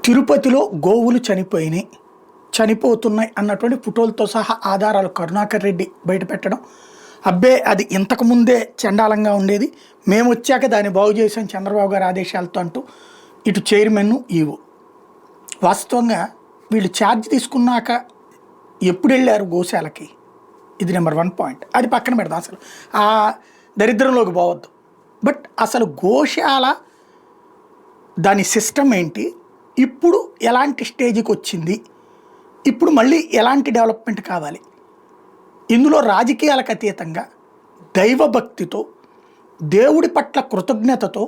తిరుపతిలో గోవులు చనిపోయినాయి, చనిపోతున్నాయి అన్నటువంటి ఫోటోలతో సహా ఆధారాలు కరుణాకర్ రెడ్డి బయటపెట్టడం. అబ్బే అది ఇంతకుముందే చండాలంగా ఉండేది, మేము వచ్చాక దాన్ని బాగు చేసాం చంద్రబాబు గారి ఆదేశాలతో అంటూ ఇటు చైర్మన్ ఈవో. వాస్తవంగా వీళ్ళు ఛార్జ్ తీసుకున్నాక ఎప్పుడు వెళ్ళారు గోశాలకి? ఇది నెంబర్ 1 పాయింట్. అది పక్కన పెడదాం, అసలు ఆ దరిద్రంలోకి పోవద్దు. బట్ అసలు గోశాల దాని సిస్టమ్ ఏంటి, ఇప్పుడు ఎలాంటి స్టేజ్కి వచ్చింది, ఇప్పుడు మళ్ళీ ఎలాంటి డెవలప్మెంట్ కావాలి, ఇందులో రాజకీయాలకు అతీతంగా దైవభక్తితో, దేవుడి పట్ల కృతజ్ఞతతో,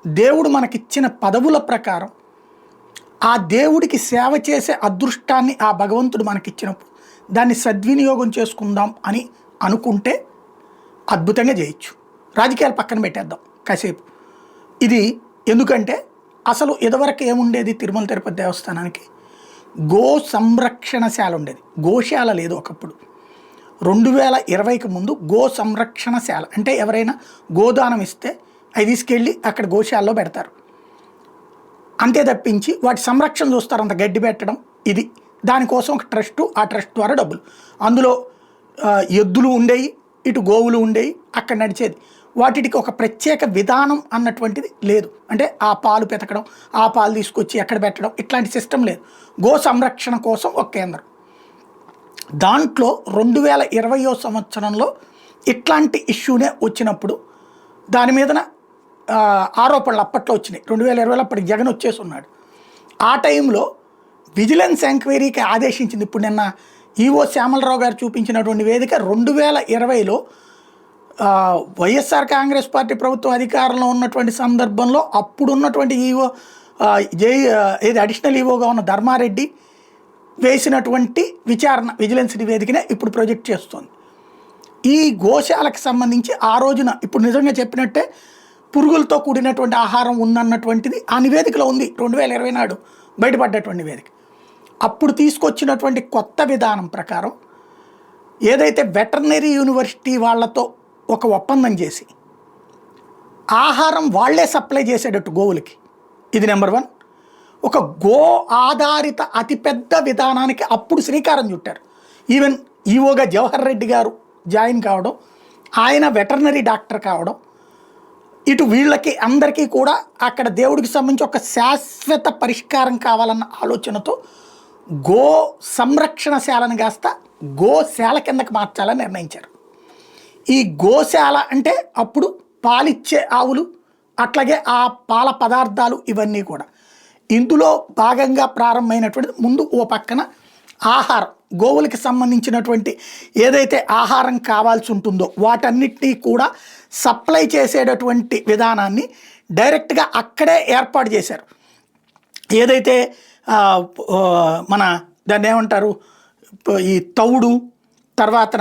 దేవుడు మనకిచ్చిన పదవుల ప్రకారం ఆ దేవుడికి సేవ చేసే అదృష్టాన్ని ఆ భగవంతుడు మనకిచ్చినప్పుడు దాన్ని సద్వినియోగం చేసుకుందాం అని అనుకుంటే అద్భుతంగా చేయొచ్చు. రాజకీయాలు పక్కన పెట్టేద్దాం కాసేపు. ఇది ఎందుకంటే అసలు ఇదివరకు ఏముండేది, తిరుమల తిరుపతి దేవస్థానానికి గో సంరక్షణశాల ఉండేది, గోశాల లేదు ఒకప్పుడు. 2020కి ముందు గో సంరక్షణశాల అంటే ఎవరైనా గోదానం ఇస్తే అవి తీసుకెళ్ళి అక్కడ గోశాలలో పెడతారు, అంతే తప్పించి వాటి సంరక్షణ చూస్తారు, అంత గడ్డి పెట్టడం. ఇది దానికోసం ఒక ట్రస్టు, ఆ ట్రస్ట్ ద్వారా డబ్బులు. అందులో ఎద్దులు ఉండేవి, ఇటు గోవులు ఉండేవి, అక్కడ నడిచేది. వాటికి ఒక ప్రత్యేక విధానం అన్నటువంటిది లేదు. అంటే ఆ పాలు పెతకడం, ఆ పాలు తీసుకొచ్చి ఎక్కడ పెట్టడం, ఇట్లాంటి సిస్టమ్ లేదు. గో సంరక్షణ కోసం ఒక కేంద్రం. దాంట్లో 2020 సంవత్సరంలో ఇట్లాంటి ఇష్యూనే వచ్చినప్పుడు దాని మీదన ఆరోపణలు అప్పట్లో వచ్చినాయి. 2020లో అప్పటికి జగన్ వచ్చేసి ఉన్నాడు. ఆ టైంలో విజిలెన్స్ ఎంక్వైరీకి ఆదేశించింది. ఇప్పుడు నిన్న ఈవో శ్యామలరావు గారు చూపించినటువంటి వేదిక 2020లో వైఎస్ఆర్ కాంగ్రెస్ పార్టీ ప్రభుత్వం అధికారంలో ఉన్నటువంటి సందర్భంలో అప్పుడున్నటువంటి ఈవో ఏది అడిషనల్ ఈవోగా ఉన్న ధర్మారెడ్డి వేసినటువంటి విచారణ విజిలెన్స్ నివేదికనే ఇప్పుడు ప్రొజెక్ట్ చేస్తోంది. ఈ గోశాలకు సంబంధించి ఆ రోజున ఇప్పుడు నిజంగా చెప్పినట్టే పురుగులతో కూడినటువంటి ఆహారం ఉందన్నటువంటిది ఆ నివేదికలో ఉంది. 2020 నాడు బయటపడ్డటువంటి నివేదిక. అప్పుడు తీసుకొచ్చినటువంటి కొత్త విధానం ప్రకారం ఏదైతే వెటర్నరీ యూనివర్సిటీ వాళ్ళతో ఒక ఒప్పందం చేసి ఆహారం వాళ్లే సప్లై చేసేటట్టు గోవులకి, ఇది నెంబర్ 1. ఒక గో ఆధారిత అతిపెద్ద విధానానికి అప్పుడు శ్రీకారం చుట్టారు. ఈవెన్ ఈవోగా జవహర్ రెడ్డి గారు జాయిన్ కావడం, ఆయన వెటర్నరీ డాక్టర్ కావడం, ఇటు వీళ్ళకి అందరికీ కూడా అక్కడ దేవుడికి సంబంధించి ఒక శాశ్వత పరిష్కారం కావాలన్న ఆలోచనతో గో సంరక్షణశాలను కాస్త గోశాల కిందకి మార్చాలని నిర్ణయించారు. ఈ గోశాల అంటే అప్పుడు పాలిచ్చే ఆవులు, అట్లాగే ఆ పాల పదార్థాలు, ఇవన్నీ కూడా ఇందులో భాగంగా ప్రారంభమైనటువంటి. ముందు ఓ పక్కన ఆహారం, గోవులకి సంబంధించినటువంటి ఏదైతే ఆహారం కావాల్సి ఉంటుందో వాటన్నిటినీ కూడా సప్లై చేసేటటువంటి విధానాన్ని డైరెక్ట్గా అక్కడే ఏర్పాటు చేశారు. ఏదైతే మన దాన్ని ఏమంటారు, ఈ తౌడు, తర్వాత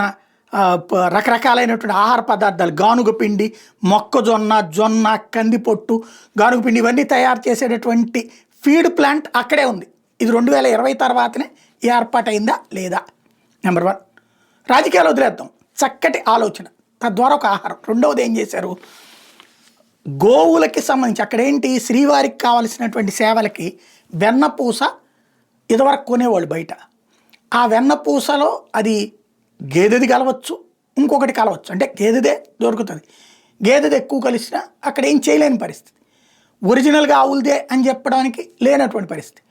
రకరకాలైనటువంటి ఆహార పదార్థాలు, గానుగ పిండి, మొక్కజొన్న, జొన్న, కందిపొట్టు, గానుగ పిండి, ఇవన్నీ తయారు చేసేటటువంటి ఫీడ్ ప్లాంట్ అక్కడే ఉంది. ఇది 2020 తర్వాతనే ఏర్పాటైందా లేదా, నెంబర్ 1. రాజకీయాలు వదిలేద్దాం, చక్కటి ఆలోచన, తద్వారా ఒక ఆహారం. రెండవది ఏం చేశారు, గోవులకి సంబంధించి అక్కడేంటి, శ్రీవారికి కావలసినటువంటి సేవలకి వెన్నపూస ఇదివరకు కొనేవాళ్ళు బయట. ఆ వెన్నపూసలో అది గేదెది కలవచ్చు, ఇంకొకటి కలవచ్చు, అంటే గేదెదే దొరుకుతుంది. గేదెది ఎక్కువ కలిసినా అక్కడ ఏం చేయలేని పరిస్థితి. ఒరిజినల్గా ఆవులదే అని చెప్పడానికి లేనటువంటి పరిస్థితి.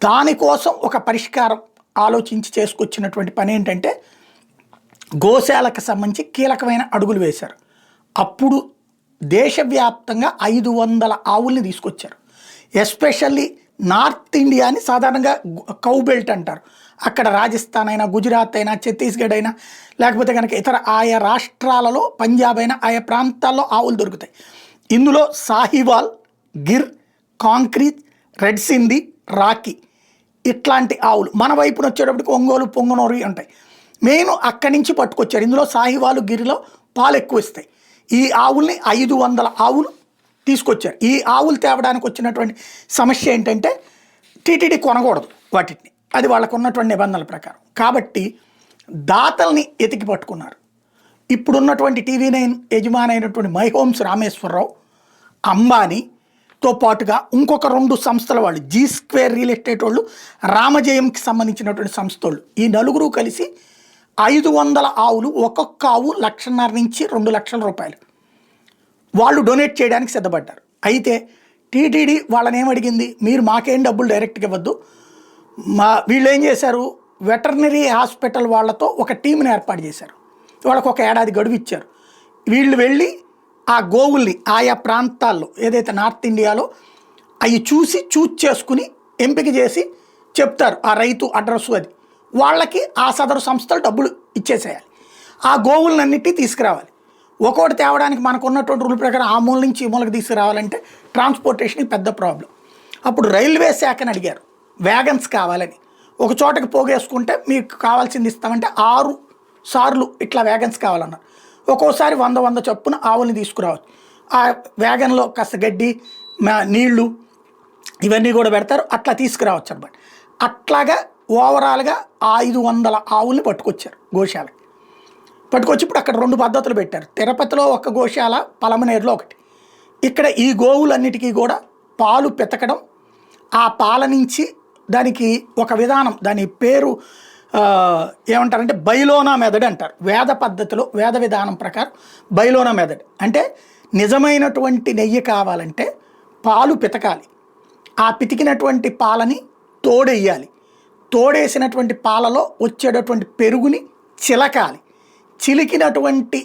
దానికోసం ఒక పరిష్కారం ఆలోచించి చేసుకొచ్చినటువంటి పని ఏంటంటే గోశాలకు సంబంధించి కీలకమైన అడుగులు వేశారు. అప్పుడు దేశవ్యాప్తంగా 500 ఆవుల్ని తీసుకొచ్చారు. ఎస్పెషల్లీ నార్త్ ఇండియాని సాధారణంగా కౌ బెల్ట్ అంటారు. అక్కడ రాజస్థాన్ అయినా, గుజరాత్ అయినా, ఛత్తీస్గఢ్ అయినా, లేకపోతే కనుక ఇతర ఆయా రాష్ట్రాలలో, పంజాబ్ అయినా, ఆయా ప్రాంతాల్లో ఆవులు దొరుకుతాయి. ఇందులో సాహివాల్, గిర్, కాంక్రీజ్, రెడ్ సింధి, రాకి ఇట్లాంటి ఆవులు. మన వైపున వచ్చేటప్పటికి ఒంగోలు, పొంగనూరు ఉంటాయి. మెయిన్ అక్కడి నుంచి పట్టుకొచ్చారు. ఇందులో సాహివాలు, గిరిలో పాలు ఎక్కువ ఇస్తాయి. ఈ ఆవుల్ని 500 ఆవులు తీసుకొచ్చారు. ఈ ఆవులు తేవడానికి వచ్చినటువంటి సమస్య ఏంటంటే టీటీడీ కొనకూడదు వాటిని, అది వాళ్ళకు ఉన్నటువంటి నిబంధనల ప్రకారం. కాబట్టి దాతల్ని ఎతికి పట్టుకున్నారు. ఇప్పుడున్నటువంటి TV9 యజమాని అయినటువంటి మైహోమ్స్ రామేశ్వరరావు, అంబానీ, తో పాటుగా ఇంకొక 2 సంస్థల వాళ్ళు, జీ స్క్వేర్ రియల్ ఎస్టేట్ వాళ్ళు, రామజయంకి సంబంధించినటువంటి సంస్థ వాళ్ళు, ఈ నలుగురు కలిసి 500 ఆవులు, ఒక్కొక్క ఆవు 1,50,000 నుంచి 2 లక్షల రూపాయలు వాళ్ళు డొనేట్ చేయడానికి సిద్ధపడ్డారు. అయితే టీటీడీ వాళ్ళని ఏమడిగింది, మీరు మాకేం డబ్బులు డైరెక్ట్గా ఇవ్వద్దు, వీళ్ళు ఏం చేశారు, వెటర్నరీ హాస్పిటల్ వాళ్ళతో ఒక టీంని ఏర్పాటు చేశారు. వాళ్ళకు ఒక ఏడాది గడువు ఇచ్చారు. వీళ్ళు వెళ్ళి ఆ గోవుల్ని ఆయా ప్రాంతాల్లో, ఏదైతే నార్త్ ఇండియాలో అవి చూస్ చేసుకుని ఎంపిక చేసి చెప్తారు ఆ రైతు అడ్రస్సు, అది వాళ్ళకి ఆ సదరు సంస్థలు డబ్బులు ఇచ్చేసేయాలి. ఆ గోవులన్నిటి తీసుకురావాలి. ఒక్కోటి తేవడానికి మనకు ఉన్నటువంటి రూల్ ప్రకారం ఆ మూల నుంచి ఈ మూలకి తీసుకురావాలంటే ట్రాన్స్పోర్టేషన్కి పెద్ద ప్రాబ్లం. అప్పుడు రైల్వే శాఖని అడిగారు వ్యాగన్స్ కావాలని. ఒక చోటకి పోగేసుకుంటే మీకు కావాల్సింది ఇస్తామంటే 6 సార్లు ఇట్లా వ్యాగన్స్ కావాలన్నారు. ఒక్కోసారి 100 చొప్పున ఆవుల్ని తీసుకురావచ్చు. ఆ వ్యాగన్లో కాస్త గడ్డి, నీళ్లు ఇవన్నీ కూడా పెడతారు, అట్లా తీసుకురావచ్చు అనమాట. అట్లాగా ఓవరాల్గా 500 ఆవుల్ని పట్టుకొచ్చారు గోశాలకి. పట్టుకొచ్చి ఇప్పుడు అక్కడ 2 పద్ధతులు పెట్టారు. తిరుపతిలో ఒక గోశాల, పలమనేరులో ఒకటి. ఇక్కడ ఈ గోవులన్నిటికీ కూడా పాలు పితకడం, ఆ పాల నుంచి దానికి ఒక విధానం, దాని పేరు ఏమంటారంటే బైలోనా మెథడ్ అంటారు. వేద పద్ధతిలో, వేద విధానం ప్రకారం బైలోనా మెథడ్ అంటే నిజమైనటువంటి నెయ్యి కావాలంటే పాలు పితకాలి. ఆ పితికినటువంటి పాలని తోడెయ్యాలి. తోడేసినటువంటి పాలలో వచ్చేటటువంటి పెరుగుని చిలకాలి. చిలికినటువంటి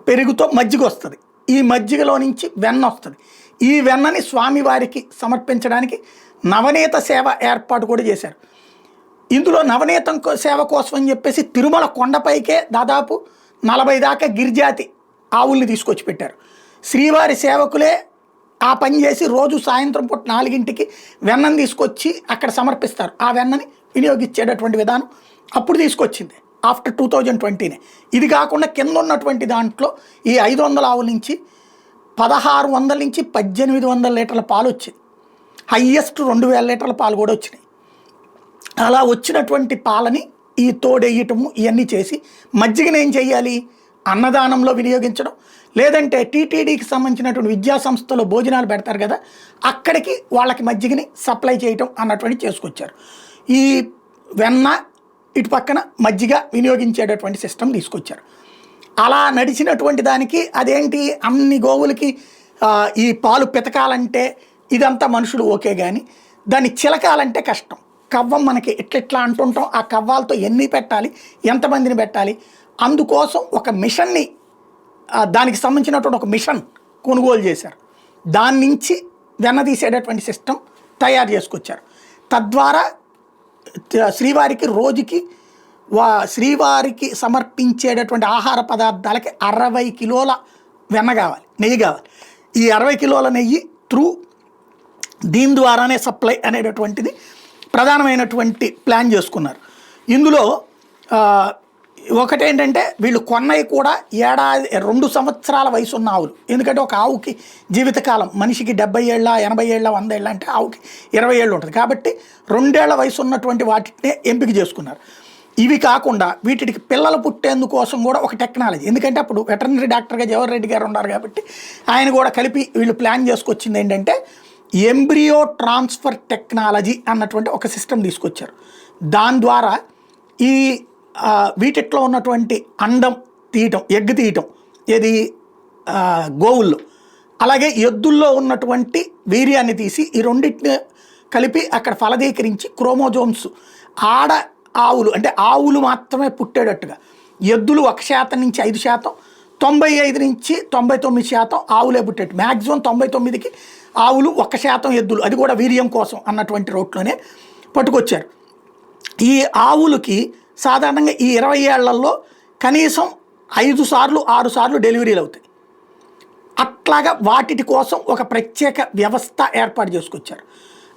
పెరుగుతో మజ్జిగ వస్తుంది. ఈ మజ్జిగలో నుంచి వెన్న వస్తుంది. ఈ వెన్నని స్వామివారికి సమర్పించడానికి నవనీత సేవ ఏర్పాటు కూడా చేశారు. ఇందులో నవనీతం సేవ కోసం అని చెప్పేసి తిరుమల కొండపైకే దాదాపు 40 దాకా గిరిజాతి ఆవుల్ని తీసుకొచ్చి పెట్టారు. శ్రీవారి సేవకులే ఆ పని చేసి రోజు సాయంత్రం పూట 4ంటికి వెన్నను తీసుకొచ్చి అక్కడ సమర్పిస్తారు. ఆ వెన్నని వినియోగించేటటువంటి విధానం అప్పుడు తీసుకొచ్చింది ఆఫ్టర్ 2020నే. ఇది కాకుండా కింద ఉన్నటువంటి దాంట్లో ఈ 500 ఆవుల నుంచి 1600 నుంచి 1800 లీటర్ల పాలు వచ్చింది. హయ్యెస్ట్ 2000 లీటర్ల పాలు కూడా వచ్చినాయి. అలా వచ్చినటువంటి పాలని ఈ తోడేయటము ఇవన్నీ చేసి మజ్జిగను ఏం చేయాలి, అన్నదానంలో వినియోగించడం, లేదంటే టీటీడీకి సంబంధించినటువంటి విద్యా సంస్థలో భోజనాలు పెడతారు కదా, అక్కడికి వాళ్ళకి మజ్జిగని సప్లై చేయటం అన్నటువంటి చేసుకొచ్చారు. ఈ వెన్న ఇటు పక్కన మజ్జిగ వినియోగించేటటువంటి సిస్టమ్ తీసుకొచ్చారు. అలా నడిచినటువంటి దానికి అదేంటి, అన్ని గోవులకి ఈ పాలు పితకాలంటే ఇదంతా మనుషులు ఓకే, కానీ దాన్ని చిలకాలంటే కష్టం. కవ్వం మనకి ఇట్లా అంటుంటాం, ఆ కవ్వాలతో ఎన్ని పెట్టాలి, ఎంతమందిని పెట్టాలి, అందుకోసం ఒక మిషన్ని, దానికి సంబంధించినటువంటి ఒక మిషన్ కొనుగోలు చేశారు. దాని నుంచి వెన్న తీసేటటువంటి సిస్టమ్ తయారు చేసుకొచ్చారు. తద్వారా శ్రీవారికి రోజుకి శ్రీవారికి సమర్పించేటటువంటి ఆహార పదార్థాలకి 60 కిలోల వెన్న కావాలి, నెయ్యి కావాలి. ఈ 60 కిలోల నెయ్యి దీని ద్వారానే సప్లై అనేటటువంటిది ప్రధానమైనటువంటి ప్లాన్ చేసుకున్నారు. ఇందులో ఒకటేంటంటే వీళ్ళు కొన్నవి కూడా 2 సంవత్సరాల వయసు ఉన్న ఆవులు. ఎందుకంటే ఒక ఆవుకి జీవితకాలం మనిషికి 70 ఏళ్ళ, 80 ఏళ్ళ, 100 ఏళ్ళ అంటే ఆవుకి 20 ఏళ్ళు ఉంటుంది. కాబట్టి 2 ఏళ్ల వయసు ఉన్నటువంటి వాటినే ఎంపిక చేసుకున్నారు. ఇవి కాకుండా వీటికి పిల్లలు పుట్టేందుకోసం కూడా ఒక టెక్నాలజీ, ఎందుకంటే అప్పుడు వెటర్నరీ డాక్టర్గా జవహర్ రెడ్డి గారు ఉన్నారు కాబట్టి ఆయన కూడా కలిపి వీళ్ళు ప్లాన్ చేసుకొచ్చింది ఏంటంటే ఎంబ్రియో ట్రాన్స్ఫర్ టెక్నాలజీ అన్నటువంటి ఒక సిస్టమ్ తీసుకొచ్చారు. దాని ద్వారా ఈ వీటిట్లో ఉన్నటువంటి అండం తీయటం, ఎగ్ తీయటం, ఏది గోవుల్లో, అలాగే ఎద్దుల్లో ఉన్నటువంటి వీర్యాన్ని తీసి ఈ రెండింటిని కలిపి అక్కడ ఫలదీకరించి క్రోమోజోమ్స్ ఆడ ఆవులు అంటే ఆవులు మాత్రమే పుట్టేటట్టుగా, ఎద్దులు 1% నుంచి 5%, 95 నుంచి 99% ఆవులే పుట్టేట్టు, మ్యాక్సిమం 99కి ఆవులు 1% ఎద్దులు, అది కూడా వీర్యం కోసం అన్నటువంటి రోట్లోనే పట్టుకొచ్చారు. ఈ ఆవులకి సాధారణంగా ఈ 20 ఏళ్లలో కనీసం 5 సార్లు 6 సార్లు డెలివరీలు అవుతాయి. అట్లాగా వాటి కోసం ఒక ప్రత్యేక వ్యవస్థ ఏర్పాటు చేసుకొచ్చారు.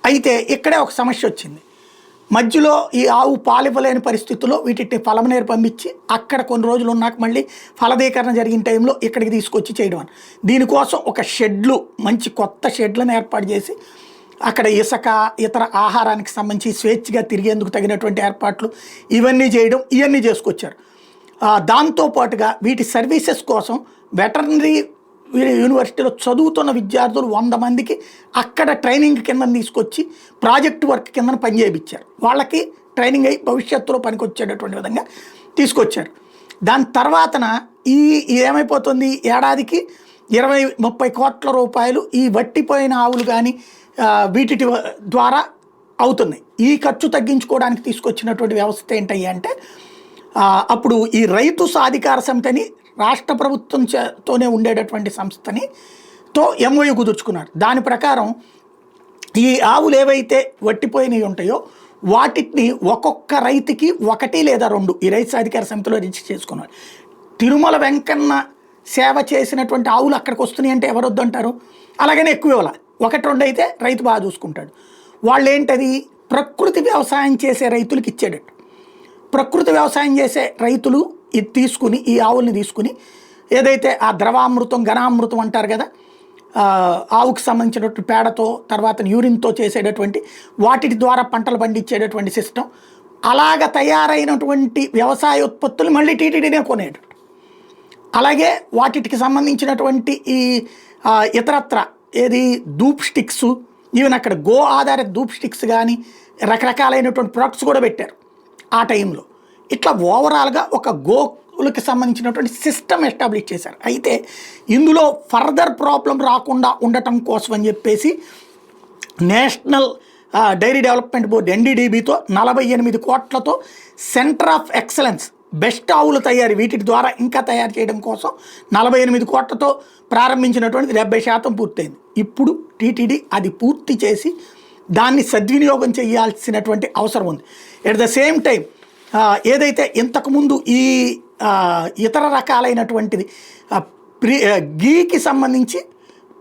అయితే ఇక్కడే ఒక సమస్య వచ్చింది. మధ్యలో ఈ ఆవు పాలివ్వలేని పరిస్థితుల్లో వీటిని పలమనేరు పంపించి అక్కడ కొన్ని రోజులు ఉన్నాక మళ్ళీ ఫలదీకరణ జరిగిన టైంలో ఇక్కడికి తీసుకొచ్చి చేయడం అని, దీనికోసం ఒక షెడ్లు, మంచి కొత్త షెడ్లను ఏర్పాటు చేసి అక్కడ ఇసుక, ఇతర ఆహారానికి సంబంధించి స్వేచ్ఛగా తిరిగేందుకు తగినటువంటి ఏర్పాట్లు ఇవన్నీ చేయడం, ఇవన్నీ చేసుకొచ్చారు. దాంతోపాటుగా వీటి సర్వీసెస్ కోసం వెటర్నరీ యూనివర్సిటీలో చదువుతున్న విద్యార్థులు 100 మందికి అక్కడ ట్రైనింగ్ కింద తీసుకొచ్చి ప్రాజెక్ట్ వర్క్ కింద పనిచేయించారు. వాళ్ళకి ట్రైనింగ్ అయ్యి భవిష్యత్తులో పనికొచ్చేటటువంటి విధంగా తీసుకొచ్చారు. దాని తర్వాతన ఏమైపోతుంది, ఏడాదికి 20-30 కోట్ల రూపాయలు ఈ వట్టిపోయిన ఆవులు కానీ వీటి ద్వారా అవుతున్నాయి. ఈ ఖర్చు తగ్గించుకోవడానికి తీసుకొచ్చినటువంటి వ్యవస్థ ఏంటయ్యా అంటే అప్పుడు ఈ రైతు సాధికార సమితిని రాష్ట్ర ప్రభుత్వంతోనే ఉండేటటువంటి సంస్థతో ఎంఓయూ కుదుర్చుకున్నారు. దాని ప్రకారం ఈ ఆవులు ఏవైతే వట్టిపోయినవి ఉంటాయో వాటిని ఒక్కొక్క రైతుకి 1 లేదా 2 ఈ రైతు సాధికార సమితిలో రిజిస్టర్ చేసుకున్నారు. తిరుమల వెంకన్న సేవ చేసినటువంటి ఆవులు అక్కడికి వస్తున్నాయి అంటే ఎవరు వద్దంటారు? అలాగనే ఎక్కువ ఇవ్వాలి, 1-2 అయితే రైతు బాగా చూసుకుంటాడు. వాళ్ళు ఏంటది ప్రకృతి వ్యవసాయం చేసే రైతులకి ఇచ్చేటట్టు. ప్రకృతి వ్యవసాయం చేసే రైతులు ఇది తీసుకుని ఈ ఆవుల్ని తీసుకుని ఏదైతే ఆ ద్రవామృతం ఘనామృతం అంటారు కదా, ఆవుకు సంబంధించినటువంటి పేడతో తర్వాత యూరిన్తో చేసేటటువంటి వాటి ద్వారా పంటలు పండించేటటువంటి సిస్టమ్, అలాగ తయారైనటువంటి వ్యవసాయ ఉత్పత్తులు మళ్ళీ టీటీడీనే కొనేటట్టు. అలాగే వాటికి సంబంధించినటువంటి ఈ ఇతరత్ర ఏది ధూప్ స్టిక్స్, ఈవెన్ అక్కడ గో ఆధారిత ధూప్ స్టిక్స్ కానీ రకరకాలైనటువంటి ప్రొడక్ట్స్ కూడా పెట్టారు ఆ టైంలో. ఇట్లా ఓవరాల్గా ఒక గోవులకి సంబంధించినటువంటి సిస్టమ్ ఎస్టాబ్లిష్ చేశారు. అయితే ఇందులో ఫర్దర్ ప్రాబ్లం రాకుండా ఉండటం కోసం అని చెప్పేసి నేషనల్ డైరీ డెవలప్మెంట్ బోర్డు NDDBతో 48 కోట్లతో సెంటర్ ఆఫ్ ఎక్సలెన్స్ బెస్ట్ ఆవుల తయారీ వీటి ద్వారా ఇంకా తయారు చేయడం కోసం 48 కోట్లతో ప్రారంభించినటువంటిది 70% పూర్తయింది. ఇప్పుడు టీటీడీ అది పూర్తి చేసి దాన్ని సద్వినియోగం చేయాల్సినటువంటి అవసరం ఉంది. ఎట్ ద సేమ్ టైం ఏదైతే ఇంతకుముందు ఈ ఇతర రకాలైనటువంటిది గీకి సంబంధించి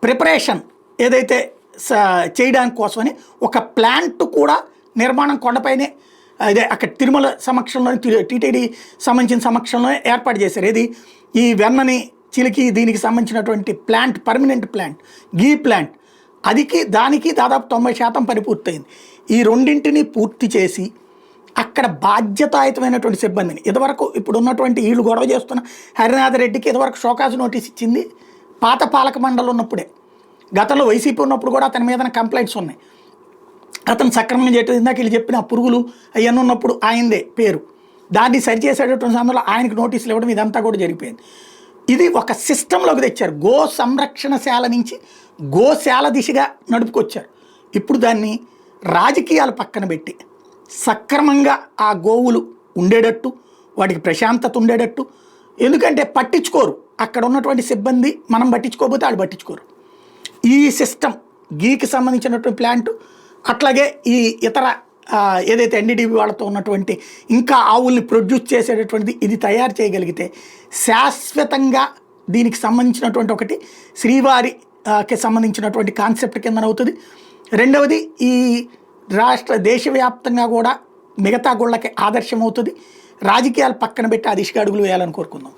ప్రిపరేషన్ ఏదైతే చేయడానికి కోసమని ఒక ప్లాంట్ కూడా నిర్మాణం కొండపైనే అదే అక్కడ తిరుమల సమక్షంలోని టీటీడీ సంబంధించిన సమక్షంలోనే ఏర్పాటు చేశారు. ఏది ఈ వెన్నని చిలికి దీనికి సంబంధించినటువంటి ప్లాంట్, పర్మనెంట్ ప్లాంట్, గీ ప్లాంట్, దానికి దాదాపు 90% పని పూర్తయింది. ఈ రెండింటిని పూర్తి చేసి అక్కడ బాధ్యతాయుతమైనటువంటి సిబ్బందిని ఇదివరకు ఇప్పుడు ఉన్నటువంటి వీళ్ళు గొడవ చేస్తున్న హరినాథ్ రెడ్డికి ఇదివరకు షోకాజ్ నోటీస్ ఇచ్చింది పాత పాలక మండలి ఉన్నప్పుడే. గతంలో వైసీపీ ఉన్నప్పుడు కూడా అతని మీద కంప్లైంట్స్ ఉన్నాయి. అతను సక్రమంగా చేయటం ఇందాక వీళ్ళు చెప్పిన పురుగులు అవన్నీ ఉన్నప్పుడు ఆయనదే పేరు, దాన్ని సరిచేసేటటువంటి సమయంలో ఆయనకు నోటీసులు ఇవ్వడం ఇదంతా కూడా జరిగిపోయింది. ఇది ఒక సిస్టంలోకి తెచ్చారు. గో సంరక్షణశాల నుంచి గోశాల దిశగా నడుపుకొచ్చారు. ఇప్పుడు దాన్ని రాజకీయాలు పక్కన పెట్టి సక్రమంగా ఆ గోవులు ఉండేటట్టు, వాటికి ప్రశాంతత ఉండేటట్టు, ఎందుకంటే పట్టించుకోరు అక్కడ ఉన్నటువంటి సిబ్బంది, మనం పట్టించుకోకపోతే వాళ్ళు పట్టించుకోరు. ఈ సిస్టమ్ గీకి సంబంధించినటువంటి ప్లాంట్, అట్లాగే ఈ ఇతర ఏదైతే NDDB వాళ్ళతో ఉన్నటువంటి ఇంకా ఆవుల్ని ప్రొడ్యూస్ చేసేటటువంటిది ఇది తయారు చేయగలిగితే శాశ్వతంగా దీనికి సంబంధించినటువంటి ఒకటి శ్రీవారికి సంబంధించినటువంటి కాన్సెప్ట్ కింద అవుతుంది. రెండవది ఈ దేశవ్యాప్తంగా కూడా మిగతా గుళ్ళకి ఆదర్శం అవుతుంది. రాజకీయాలు పక్కన పెట్టి ఆ దిశగా అడుగులు వేయాలని కోరుకుందాం.